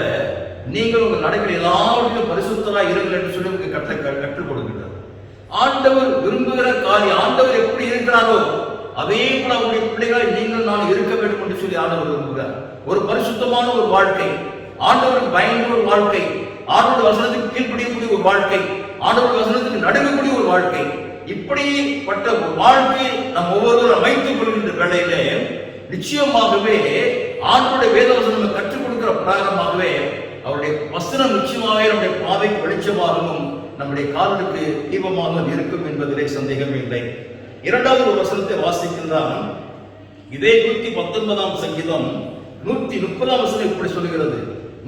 Speaker 3: நீங்கள் உங்கள் நடைகள் எல்லாவற்றிலும் பரிசுத்தராய் இருங்கள் என்று சொல்லி உங்களுக்கு கற்றுக் கொடுக்கிறார். ஆண்டவர் விரும்புகிற காரியம், ஆண்டவர் எப்படி இருக்கிறாரோ அதே போல அவருடைய பிள்ளைகளாய் நீங்கள் நான் இருக்க வேண்டும் என்று சொல்லி ஆண்டவர் விரும்புகிறார். ஒரு பரிசுத்தமான ஒரு வாழ்க்கை, ஆண்டவருக்கு பயந்த ஒரு வாழ்க்கை, ஆண்டவருடைய வசனத்துக்கு கீழ்ப்படியக்கூடிய ஒரு வாழ்க்கை, ஆண்டவருடைய வசனத்துக்கு நடுங்கக்கூடிய ஒரு வாழ்க்கை, இப்படிப்பட்ட ஒரு வாழ்க்கையை நம் ஒவ்வொருவரும் அமைத்துக் கொள்கின்ற வேளையிலே நிச்சயமாகவே ஆண்டவருடைய வேதவசனம் கற்றுக் கொடுக்கிற பிரகாரமாகவே அவருடைய வசனம் நிச்சயமாகவே நம்முடைய பாதைக்கு வெளிச்சமாகவும் நம்முடைய கால்களுக்கு தீபமாக இருக்கும் என்பதிலே சந்தேகம் இல்லை. இரண்டாவது ஒரு வசனத்தை வாசிக்கின்றான். இதே 119 சங்கீதம் 130 வசனம் இப்படி சொல்கிறது.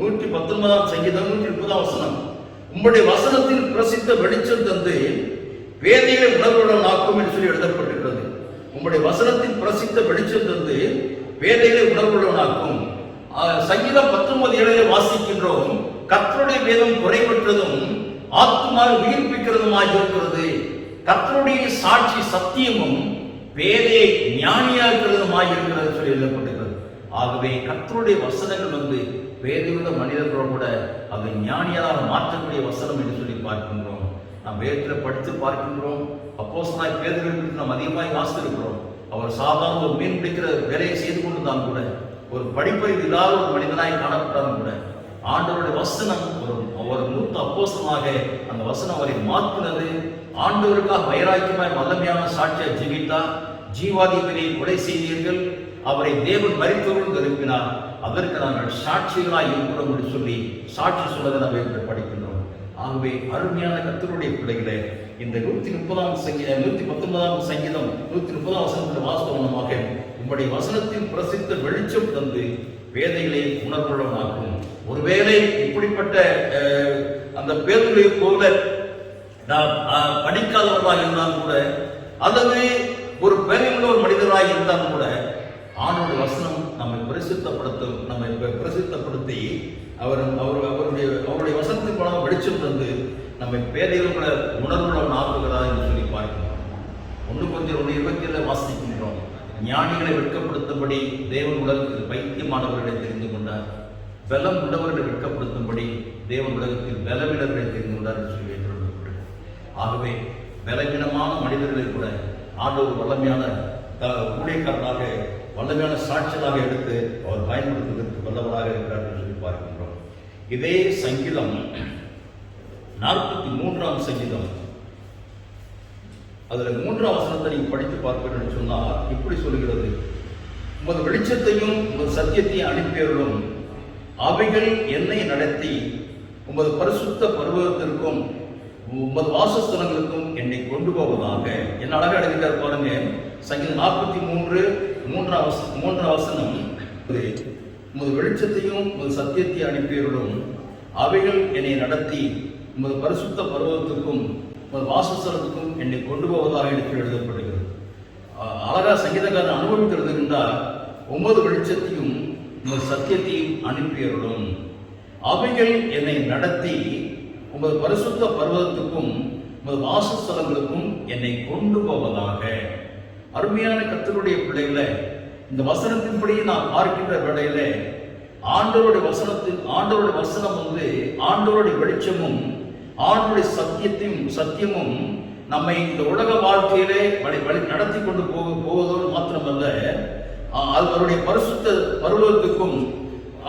Speaker 3: 119 சங்கீதம் 130 வசனம், உம்முடைய வசனத்தில் பிரசித்த வெளிச்சம் தந்து வேதிகளை உணர்வுடன் ஆக்கும் என்று சொல்லி எழுதப்பட்டிருக்கிறது. உம்முடைய வசனத்தில் பிரசித்த வெளிச்சம் தந்து வேதிகளை உணர்வுடன் ஆக்கும். சங்கீதம் 19:7 வாசிக்கின்றோம், கர்த்தருடைய வேதம் குறைவற்றதும் ஆத்துமாவை உயிர்ப்பிக்கிறதுமாய் இருக்கிறது. கர்த்தருடைய சாட்சி சத்தியமும் வேதே ஞானியாக்குறதுமாய் இருக்கிறது சொல்லி எழுதப்பட்டிருக்கிறது. ஆகவே கர்த்தருடைய வசனங்கள் வேதியுள்ள மனிதர்களோடு கூட அதை ஞானியாக மாற்றக்கூடிய வசனம் என்று சொல்லி பார்க்கின்றோம். நாம் வேதத்தில் படித்து பார்க்கின்றோம். அப்போஸ்தலனாகிய பேதுருவை நாம் அதிகமாக வாசித்திருக்கிறோம். அவர் சாதாரண ஒரு மீன் பிடிக்கிற வேலையை செய்து கொண்டுதான் கூட, ஒரு படிப்பறிவு இல்லாத ஒரு மனிதனாய் காணப்பட்டாலும் கூட, ஆண்டவருடைய வசனம் ஒரு மூத்த அப்போஸ்தலனாக அந்த வசனம் அவரை மாற்றினது. ஆண்டவருக்காக வைராக்கியமாய் வல்லமையான சாட்சியாக ஜீவித்தார். ஜீவாதிபதியை கொலை செய்தீர்கள், அவரை தேவன் மரித்தவர்கள் எழுப்பினார், அதற்கு நாங்கள் சாட்சிகளாய் இருக்கிறோம் என்று சொல்லி சாட்சி சொல்வதை நாம் படிக்கின்றோம். ஆகவே அருமையான கர்த்தருடைய பிள்ளைகளே, இந்த 119 சங்கீதம் 130 வசனத்தில் வாஸ்தவமாக உம்முடைய வசனத்தின் பிரசித்த வெளிச்சம் தந்து வேதைகளை உணர்வுள்ளவனாகும். ஒருவேளை இப்படிப்பட்ட அந்த பேதுருவை போல நாம் படிக்காதவர்களாக இருந்தாலும் கூட, அல்லது ஒரு பெருமையுள்ள ஒரு மனிதராக இருந்தாலும் கூட, ஆண்டவருடைய வசனம் நம்மை பிரசித்தப்படுத்தி அவருடைய வசனத்தின் மூலம் வெளிச்சம் தந்து நம்மை பேதைகளை உணர்வுடன் ஆக்குகிறதா என்று சொல்லி பார்க்கிறோம். 1 வாசிக்கின்றோம், ஞானிகளை வெட்கப்படுத்தும்படி தேவன் உலகத்தில் பைத்தியமானவர்களை தெரிந்து கொண்டார், பலம் உள்ளவர்களை வெட்கப்படுத்தும்படி தேவன் உலகத்தில் பலவீனர்களை தெரிந்து கொண்டார் என்று சொல்லி வைத்திருக்கிறார். ஆகவே பலவீனமான மனிதர்களை கூட ஆண்டவர் வல்லமையான ஊழியக்காரனாக வல்லமையான சாட்சியாக எடுத்து அவர் பயன்படுத்துவதற்கு வல்லவராக இருக்கிறார் என்று சொல்லி பார்க்கின்றோம். இதே சங்கீதம் 43 சங்கீதம், அதுல 3 வசனத்தை நீங்க படித்து பார்ப்பீர்கள் என்று சொன்னால் இப்படி சொல்லுகிறது, உமது வெளிச்சத்தையும் உமது சத்தியத்தையும் அனுப்பியவர்களும் அவைகள் என்னை நடத்தி உமது பரிசுத்த பர்வதத்திற்கும் உமது வாசஸ்தலங்களுக்கும் என்னை கொண்டு போவதாக. என்ன அழகா எழுதிட்டார் பாருங்க. சங்கீதம் 43 வசனம், உமது வெளிச்சத்தையும் உமது சத்தியத்தையும் அனுப்பியவர்களும் அவைகள் என்னை நடத்தி உமது பரிசுத்த பர்வதத்துக்கும் உமது வாசஸ்தலத்துக்கும் என்னை கொண்டு போவதாக என்று எழுதப்படுகிறது. அழகா சங்கீதக்காரன் அனுபவித்து எழுதுகின்றார், உமது வெளிச்சத்தையும் உமது சத்தியத்தையும் அனுப்பியவர்களும் அவைகள் என்னை நடத்தி உமது பரிசுத்த பர்வதத்துக்கும் உமது வாசஸ்தலங்களுக்கும் என்னை கொண்டு போவதாக. அருமையான கர்த்தருடைய பிள்ளைகளை, இந்த வசனத்தின்படி நாம் பார்க்கின்ற வேளையில ஆண்டவருடைய வசனம் ஆண்டவருடைய வெளிச்சமும் ஆண்டவருடைய சத்தியமும் நம்மை இந்த உலக வாழ்க்கையிலே வழி நடத்தி கொண்டு போவதோடு மாத்திரமல்ல, அவருடைய பரிசுத்த பர்வதத்துக்கும்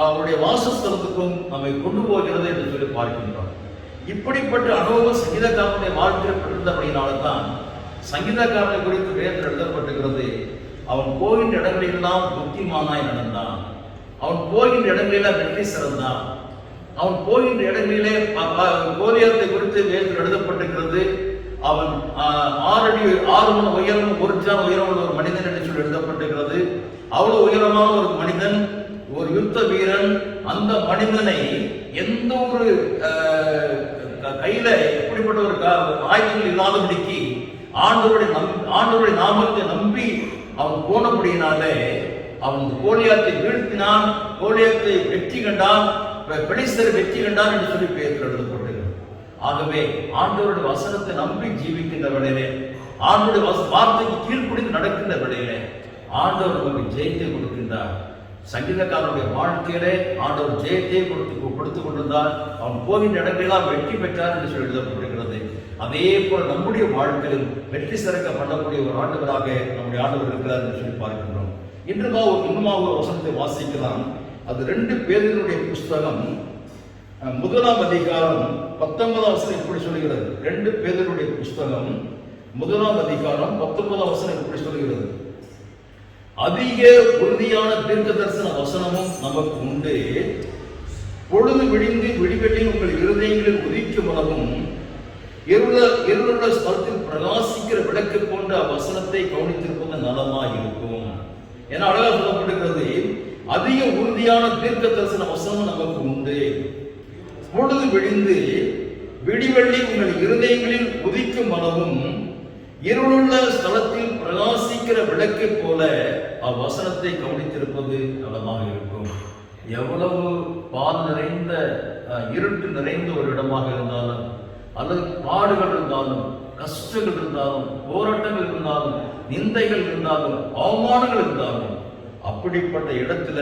Speaker 3: அவருடைய வாசஸ்தலத்துக்கும் நம்மை கொண்டு போகிறது என்று சொல்லி பார்க்கின்றோம். இப்படிப்பட்ட அனுபவம் சங்கீதக்காரனுடைய வாழ்க்கையில் பெற்றிருந்தபடினால்தான் சங்கீதக்காரனை குறித்து வேதத்தில் எழுதப்பட்டிருக்கிறது, அவன் போகின்ற இடங்களெல்லாம் புத்திமானாய் நடந்தான், அவன் போகின்ற இடங்களெல்லாம் வெற்றி சிறந்தான், அவன் போகின்ற இடங்களிலே கோலியாத்தை குறித்து வேதத்தில் எழுதப்பட்டிருக்கிறது, அவன் 6 முழ உயரம் 1 ஜான் உயரம் உள்ள ஒரு மனிதன் என்று சொல்லி எழுதப்பட்டிருக்கிறது. அவ்வளவு உயரமான ஒரு மனிதன், ஒரு யுத்த வீரன். அந்த மனிதனை எந்த ஒரு கையில எப்படிப்பட்ட ஒரு ஆயுதங்கள் இல்லாதபடிக்கு ஆண்டவருடைய நாமத்தை நம்பி அவன் போனபடியினாலே அவன் கோலியாத்தை வீழ்த்தினான், கோலியாத்தை வெற்றி கண்டான், பெலிஸ்தரை வெற்றி கண்டான் என்று சொல்லி பெயர் எழுதப்பட்டிருக்கிறது. ஆகவே ஆண்டவருடைய வசனத்தை நம்பி ஜீவிக்கின்ற வேளையிலே, ஆண்டவருடைய வார்த்தைக்கு கீழ்ப்படிந்து நடக்கின்ற வேளையிலே ஆண்டவர் நமக்கு ஜெயத்தை கொடுக்கின்றார். சங்கீதக்காரனுடைய வாழ்க்கையிலே ஆண்டவர் ஜெயத்தை கொடுத்துக் கொண்டிருந்தார். அவன் போகின்ற இடங்களெல்லாம் வெற்றி பெற்றார் என்று சொல்லி எழுதப்பட்டிருக்கிறது. அதே போல நம்முடைய வாழ்க்கையில் வெற்றி சிறக்க பண்ணக்கூடிய ஒரு ஆண்டவராக நம்முடைய ஆண்டவர் இருக்கிறார் என்று சொல்லி பார்க்கின்றோம். இன்னுமாக ஒரு வசனத்தை வாசிக்கலாம். அது 2 பேதுருவினுடைய புஸ்தகம் 1 அதிகாரம் 19 வசனம் இப்படி சொல்லுகிறது. 2 பேதுருவினுடைய புஸ்தகம் 1 அதிகாரம் 19 வசனம் இப்படி சொல்லுகிறது, அதிக உறுதியான தீர்க்க தரிசன வசனமும் நமக்கு உண்டு, பொழுது விடிந்து விடிவெளியில் உங்கள் இருதயங்களில் உதிக்கும் உலகம் இருளுள்ள ஸ்தலத்தில் பிரகாசிக்கிற விளக்கு போன்ற வசனத்தை கவனித்திருப்பது நலமாய் இருக்கும். ஏன்னா அழகா சொல்லப்பட்டிருக்கிறது, அதிக உறுதியான தீர்க்க தரிசன வசனம் நமக்கு உண்டு. பொழுது விடிந்து விடிவெள்ளி உங்கள் இருதயங்களில் உதிக்கும் அளவும் இருளுள்ள ஸ்தலத்தில் பிரகாசிக்கிற விளக்கை போல அவ்வசனத்தை கவனித்திருப்பது நலமாக இருக்கும். எவ்வளவு பால் நிறைந்த இருட்டு நிறைந்த ஒரு இடமாக இருந்தாலும், அல்லது பாடுகள் இருந்தாலும், கஷ்டங்கள் இருந்தாலும், போராட்டங்கள் இருந்தாலும், நிந்தைகள் இருந்தாலும், அவமானங்கள் இருந்தாலும், அப்படிப்பட்ட இடத்துல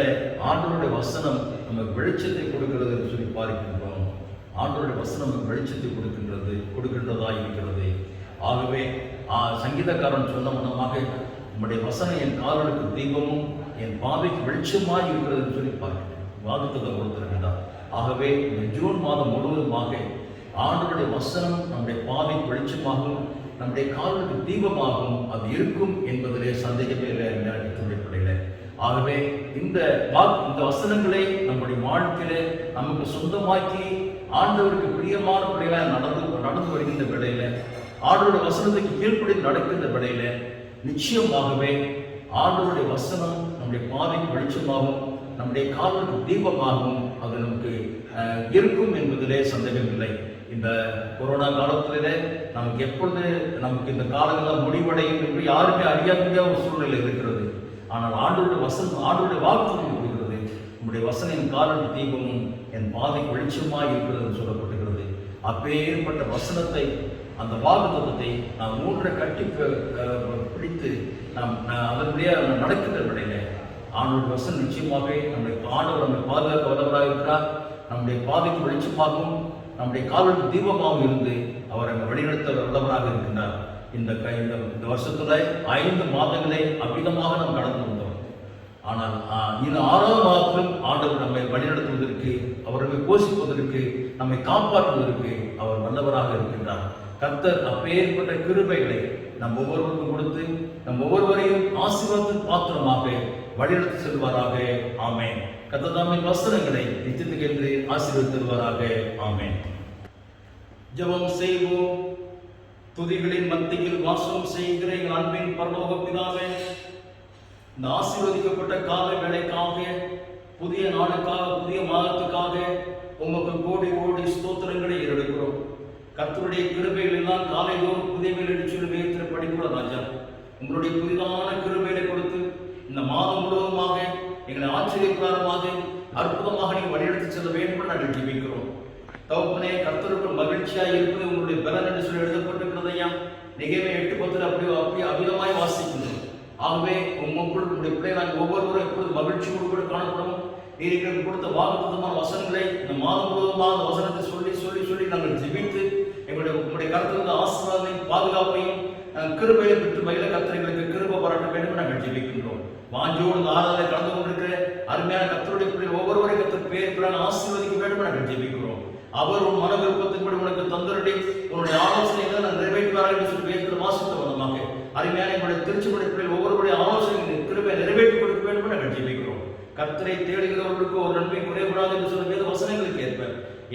Speaker 3: ஆண்டவருடைய வசனம் நமக்கு வெளிச்சத்தை கொடுக்கிறது என்று சொல்லி பார்க்கின்றோம். ஆண்டவருடைய வசனம் நமக்கு வெளிச்சத்தை கொடுக்கின்றதா இருக்கிறது. ஆகவே சங்கீதக்காரன் சொன்ன மனமாக, நம்முடைய வசனம் என் கால்களுக்கு தீபமும் என் பாதைக்கு வெளிச்சமாக இருக்கிறது என்று சொல்லி வாக்குத்தத்தை கொடுத்திருக்கிறார். ஆகவே இந்த ஜூன் மாதம் முழுவதுமாக ஆண்டவருடைய வசனம் நம்முடைய பாதைக்கு வெளிச்சமாகவும் நம்முடைய கால்களுக்கு தீபமாகவும் அது இருக்கும் என்பதிலே சந்தேகமே இல்லை. ஆகவே இந்த வசனங்களை நம்முடைய வாழ்க்கையிலே நமக்கு சொந்தமாக்கி ஆண்டவருக்கு பிரியமான பிள்ளைகளாக நடந்து வருகின்ற வேளையில, ஆண்டவருடைய வசனத்துக்கு கீழ்ப்படி நடக்கின்ற வேளையில நிச்சயமாகவே ஆண்டவருடைய வசனம் நம்முடைய பாதைக்கு வெளிச்சமாகவும் நம்முடைய கால்களுக்கு தீபமாகவும் அது நமக்கு இருக்கும் என்பதிலே சந்தேகம் இல்லை. இந்த கொரோனா காலத்திலே நமக்கு எப்பொழுது நமக்கு இந்த காலங்கள்லாம் முடிவடையும் என்று யாருமே அறியாத ஒரு சூழ்நிலை இருக்கிறது. ஆனால் ஆண்டவருடைய வசனம், ஆண்டவருடைய வாக்கு இருக்கிறது, நம்முடைய வசனம் என் கால்களுக்கு தீபமும் என் பாதைக்கு வெளிச்சமாக இருக்கிறது சொல்லப்பட்டிருக்கிறது. அப்பேற்பட்ட வசனத்தை, அந்த வாக்குத்தத்தத்தை நாம் மூன்றை கட்டி பிடித்து நாம் அதனுடைய நடக்கின்ற விடையில ஆண்டவருடைய வசனம் நிச்சயமாகவே ஆண்டவர் நம்மை பாதுகாக்க வல்லவராக இருக்கிறார். நம்முடைய பாதைக்கு வெளிச்சமாகவும் நம்முடைய கால்களுக்கு தீபமாகவும் இருந்து அவர் அங்கே வழிநடத்த வல்லவராக இருக்கின்றார். இந்த வருஷத்துல 5 மாதங்களை அபிதமாக நாம் கடந்து வந்தோம். ஆனால் இந்த 6வது மாதத்திலும் ஆண்டவர் நம்மை வழிநடத்துவதற்கு, அவர்களை போஷிப்பதற்கு, நம்மை காப்பாற்றுவதற்கு அவர் வல்லவராக இருக்கின்றார். கர்த்தர் அப்பேற்பட்ட கிருபைகளை நம் ஒவ்வொருவருக்கும் கொடுத்து நம் ஒவ்வொருவரையும் ஆசீர்வாதத்தின் பாத்திரமாக வழிநடத்தி செல்வாராக. ஆமென். கர்த்தர் தம்மின் வசனங்களை நித்தியத்துக்கு என்று ஆசீர்வதித்து தருவாராக. ஆமென். ஜெபம் செய்வோம். துதிகளின் மத்தியில் வாசம் செய்கிற எங்கள் அன்பின் பரலோக பிதாவே, இந்த ஆசீர்வதிக்கப்பட்ட கால வேளைக்காக, புதிய நாளுக்காக, புதிய மாதத்துக்காக உமக்கு கோடி கோடி ஸ்தோத்திரங்களை ஏறெடுக்கிறோம். கர்த்தருடைய கிருபைகள் எல்லாம் காலைதோறும் புதியவைகள் சொல்லி வேறு படிக்கிற ராஜா, உங்களுடைய புதிதான கிருபைகளை கொடுத்து இந்த மாதம் முழுவதுமாக எங்களை ஆச்சரியப்பிரகாரமாக அற்புதமாக நீங்கள் வழிநடத்தி செல்ல வேண்டும் என்று நாங்கள் ஜெபிக்கிறோம். தகப்பனே, கர்த்தருக்குள் மகிழ்ச்சியாக இருப்பது உங்களுடைய பலன் என்று சொல்லி எழுதப்பட்டிருக்கிறது ஐயா. நிகழ்வை 8:10 அப்படி அபிதமாய் வாசிக்கின்றோம். ஆகவே உங்களுக்குள் உங்களுடைய பிள்ளைகள் ஒவ்வொருவரும் எப்பொழுது மகிழ்ச்சியோடு கூட காணப்படும். நீங்கள் கொடுத்த வாக்குத்தத்தமான வசனங்களை இந்த மாதம் முழுவதுமாக அந்த வசனத்தை சொல்லி சொல்லி சொல்லி நாங்கள் ஜெபித்து உங்களுடைய கருத்திலிருந்து ஆசீர்வாதத்தையும் பாதுகாப்பையும் கிருபையை பெற்று மகிழ கர்த்தர்களுக்கு கிருபை பாராட்ட வேண்டும் நாங்கள் ஜெபிக்கின்றோம். வாஞ்சோடு இந்த ஆராதனை கலந்து கொண்டிருக்கிற அருமையான கர்த்தருடைய பிள்ளைகள் ஒவ்வொருவரை கர்த்தர் பேர் ஆசீர்வதிக்க வேண்டும் நாங்கள் ஜெபிக்கிறோம். அவர் உன் மன விருப்பத்தின்படி உனக்கு தந்தருடைய உன்னுடைய ஆலோசனைகளை நான் நிறைவேற்றுவார்கள் என்று சொல்லி வேதத்தில் வாசித்த வண்ணமாக அருமையான எங்களுடைய திருச்சியுடைய பிள்ளைகள் ஒவ்வொருவருடைய ஆலோசனை கிருபை நிறைவேற்றி கொடுக்க வேண்டும் நாங்கள் ஜெபிக்கிறோம். கர்த்தரை தேடுகிறவர்களுக்கு ஒரு நன்மை குறைபடாது என்று சொல்ல வேத வசனங்களுக்கு ஏற்ப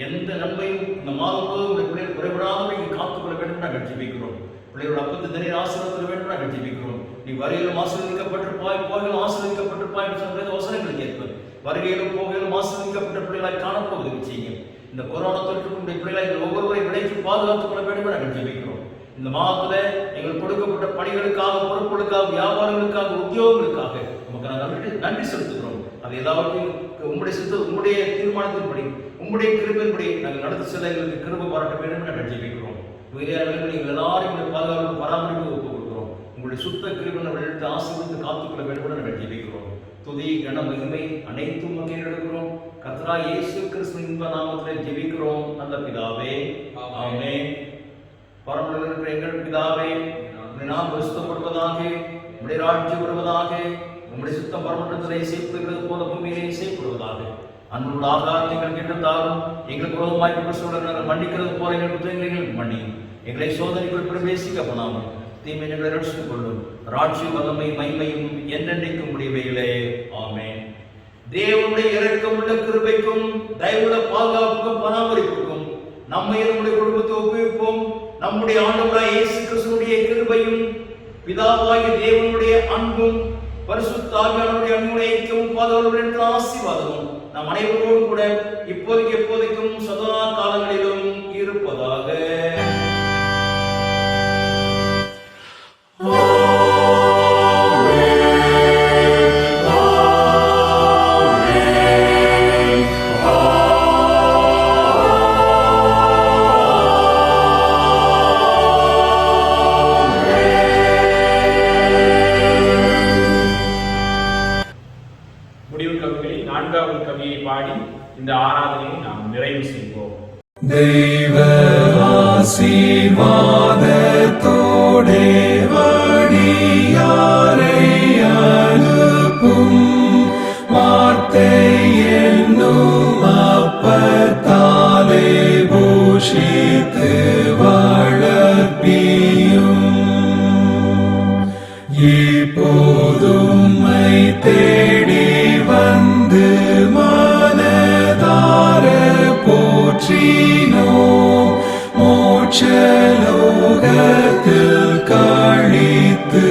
Speaker 3: எந்த நன்மையும் இந்த மாதம் முழுவதும் உடைய பிள்ளைகள் குறைபடாமல் இங்கு காத்துக்கொள்ள வேண்டும் நாங்கள் ஜெபிக்கிறோம். பிள்ளைகளோட அப்பத்து தண்ணீர் ஆசீர்வாதத்தில் வேண்டும் நாங்கள் ஜெபிக்கிறோம். நீ வரையிலும் ஆசீர்வதிக்கப்பட்டிருப்பாய், போகையிலும் ஆசீர்வதிக்கப்பட்டிருப்பாய் என்று சொல்ல வேத வசனங்களுக்கு ஏற்ப வருகையிலும் போகையிலும் ஆசீர்வதிக்கப்பட்ட பிள்ளைகளாய் காணப்போவதற்கு செய்யுங்க. இந்த கொரோனா தொற்றுக்குடைய பிள்ளைகளை ஒவ்வொருவரை விலைக்கு பாதுகாத்துக் கொள்ள வேண்டும் நாங்கள் ஜெபிக்கிறோம். இந்த மாதத்துல எங்களுக்கு கொடுக்கப்பட்ட பணிகளுக்காக, பொறுப்புகளுக்காக, வியாபாரங்களுக்காக, உத்தியோகங்களுக்காக நமக்கு நாங்கள் நன்றி செலுத்துகிறோம். அது எல்லாவற்றையும் உங்களுடைய தீர்மானத்தின்படி, உங்களுடைய கிருபையின்படி நாங்கள் நடத்தி செல்ல எங்களுக்கு கிருபை பாராட்ட வேண்டும் நாங்கள் ஜெபிக்கிறோம். நீங்கள் எல்லாரும் எங்களை பாதுகாப்பு பராமரிப்பு ஒப்புக் கொடுக்கிறோம். உங்களுடைய சுத்த கிருபை நம்ம எடுத்து ஆசீர்வதித்து காத்துக்கொள்ள வேண்டும் நாங்கள் ஜெபிக்கிறோம். துதி, கன, மகிமை அனைத்தும் வகையில் எடுக்கிறோம். கர்த்தராகிய இயேசு கிறிஸ்துவின் இன்ப நாமத்திலே ஜெபிக்கிறோம் நல்ல பிதாவே. ஆமென். பரமத்தில் இருக்கிற எங்கள் பிதாவே, நாம் பரிசுத்தப்படுவதாக, உம்முடைய ராஜ்யம் வருவதாக, உம்முடைய சுத்தம் பரமண்டலத்திலே செய்யப்படுகிறது போல பூமியிலே செய்யப்படுவதாக. அன்புள்ள ஆகாரத்தை எங்களுக்கு என்று தாரும். எங்களுக்கு விரோதமாய் நாங்கள் மன்னிக்கிறது போல எங்கள் குற்றங்களை மன்னியும். எங்களை சோதனைக்குள் பிரவேசிக்க பண்ணாமல் தீமை எங்களை ரட்சித்துக் கொள்ளும். ராஜ்யம், வல்லமை, மகிமையும் என்றென்றைக்கும் முடிவையிலே. ஆமென். தேவனுடைய இரக்கமுள்ள கிருபைக்கும் தயவுள்ள பாதுகாப்புக்கும் பராமரிப்புக்கும் நம்மை நம்முடைய குடும்பத்தை ஒப்புவிப்போம். நம்முடைய ஆண்டவராகிய இயேசு கிறிஸ்துவினுடைய கிருபையும் பிதாவாகிய தேவனுடைய அன்பும் பரிசுத்த ஆவியானவருடைய அன்புடைக்கும் பாதவருடைய ஆசீர்வாதமும் நம் அனைவரோடும் கூட இப்போதைக்கு எப்போதைக்கும் சதா காலங்களிலும் இருப்பதாக.
Speaker 1: முடிவு கவிகளில் 4வது கவியை பாடி இந்த ஆராதனையை நாம் நிறைவு செய்வோம்.
Speaker 2: தெய்வ ஆசீர்வாதத்தோடே வழியாரை அனுப்பும் வார்த்தை என்னும் அப்பத்தாலே போஷித்து வளர்ப்பியும் இப்போதும்மை தேடி வந்து மனதார போற்றினோ மோட்சலோகத்தில் கழித்து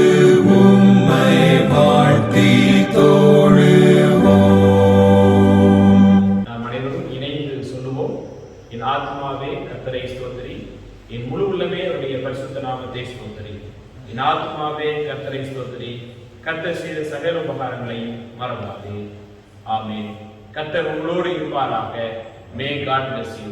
Speaker 2: உம்மை வாழ்த்தி தோழுவோம்.
Speaker 1: நாம் அனைவரும் இணைந்து சொல்லுவோம். என் ஆத்மாவே கர்த்தரை ஸ்தோத்திரி, என் முழு உள்ளமே அவருடைய பரிசுத்த நாமத்தை ஸ்தோத்திரி. என் ஆத்மாவே கர்த்தரை ஸ்தோத்திரி, கர்த்தர் செய்த சகல உபகாரங்களையும் மறவாதே. ஆமென். கர்த்தர் உங்களோடு இருப்பாராக. May God bless you.